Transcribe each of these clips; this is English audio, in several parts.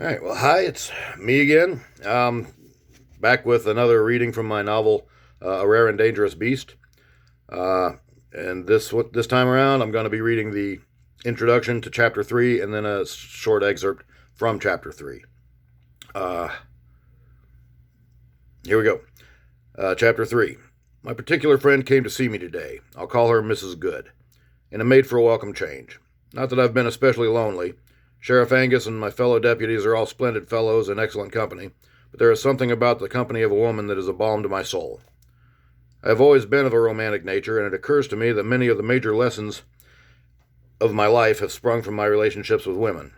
All right, well, hi, it's me again. Back with another reading from my novel, A Rare and Dangerous Beast. And this time around, I'm going to be reading the introduction to Chapter 3 and then a short excerpt from Chapter 3. Uh, Here we go. Chapter 3. My particular friend came to see me today. I'll call her Mrs. Good. And it made for a welcome change. Not that I've been especially lonely. Sheriff Angus and my fellow deputies are all splendid fellows and excellent company, but there is something about the company of a woman that is a balm to my soul. I have always been of a romantic nature, and it occurs to me that many of the major lessons of my life have sprung from my relationships with women.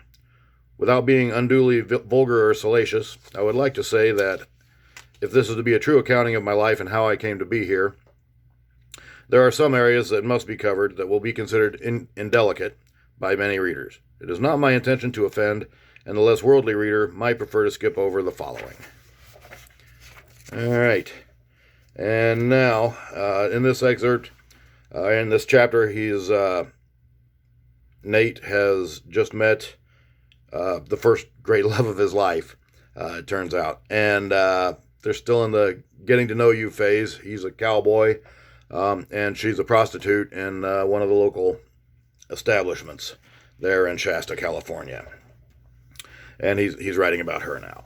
Without being unduly vulgar or salacious, I would like to say that if this is to be a true accounting of my life and how I came to be here, there are some areas that must be covered that will be considered indelicate by many readers. It is not my intention to offend, and the less worldly reader might prefer to skip over the following. All right. And now, in this excerpt, in this chapter, Nate has just met the first great love of his life, it turns out. And they're still in the getting to know you phase. He's a cowboy, and she's a prostitute in one of the local establishments there in Shasta, California. And he's writing about her now.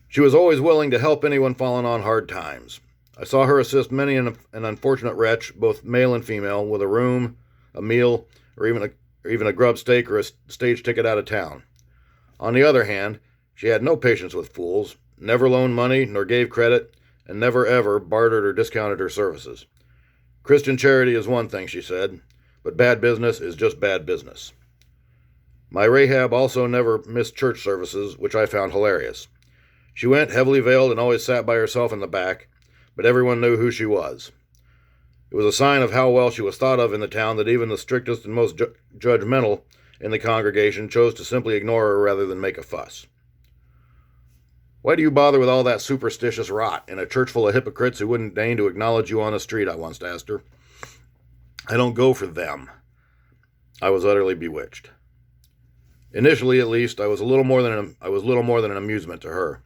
She was always willing to help anyone falling on hard times. I saw her assist many an unfortunate wretch, both male and female, with a room, a meal, or even a grub steak or a stage ticket out of town. On the other hand, she had no patience with fools, never loaned money nor gave credit, and never ever bartered or discounted her services. Christian charity is one thing, she said, but bad business is just bad business. My Rahab also never missed church services, which I found hilarious. She went heavily veiled and always sat by herself in the back, but everyone knew who she was. It was a sign of how well she was thought of in the town that even the strictest and most judgmental in the congregation chose to simply ignore her rather than make a fuss. Why do you bother with all that superstitious rot in a church full of hypocrites who wouldn't deign to acknowledge you on the street? I once asked her. I don't go for them. I was utterly bewitched. Initially, at least, I was little more than an amusement to her.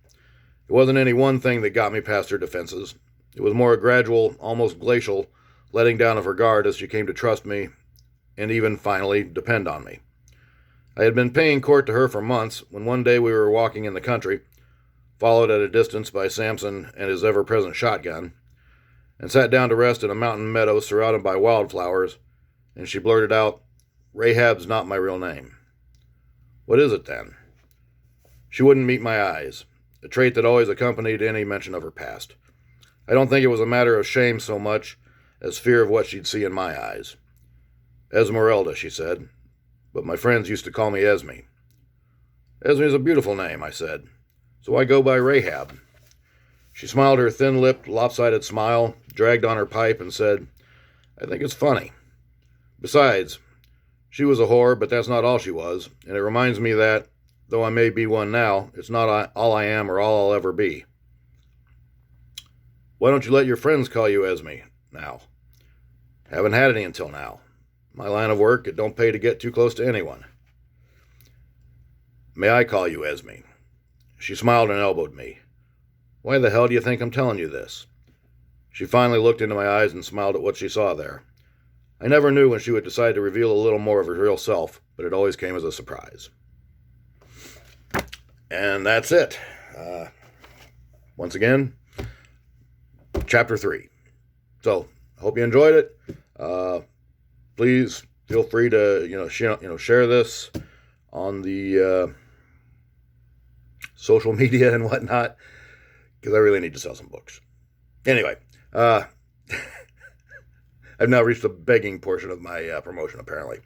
It wasn't any one thing that got me past her defenses. It was more a gradual, almost glacial, letting down of her guard as she came to trust me and even, finally, depend on me. I had been paying court to her for months when one day we were walking in the country, followed at a distance by Samson and his ever-present shotgun, and sat down to rest in a mountain meadow surrounded by wildflowers, and she blurted out, "Rahab's not my real name." What is it, then? She wouldn't meet my eyes, a trait that always accompanied any mention of her past. I don't think it was a matter of shame so much as fear of what she'd see in my eyes. Esmeralda, she said, but my friends used to call me Esme. Esme is a beautiful name, I said, so I go by Rahab. She smiled her thin-lipped, lopsided smile, dragged on her pipe, and said, I think it's funny. Besides, she was a whore, but that's not all she was, and it reminds me that, though I may be one now, it's not all I am or all I'll ever be. Why don't you let your friends call you Esme now? Haven't had any until now. My line of work, it don't pay to get too close to anyone. May I call you Esme? She smiled and elbowed me. Why the hell do you think I'm telling you this? She finally looked into my eyes and smiled at what she saw there. I never knew when she would decide to reveal a little more of her real self, but it always came as a surprise. And that's it. Once again, Chapter 3. So, I hope you enjoyed it. Please feel free to share this on the social media and whatnot, because I really need to sell some books. Anyway, I've now reached the begging portion of my promotion, apparently.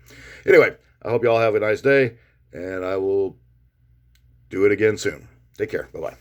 Anyway, I hope you all have a nice day, and I will do it again soon. Take care. Bye-bye.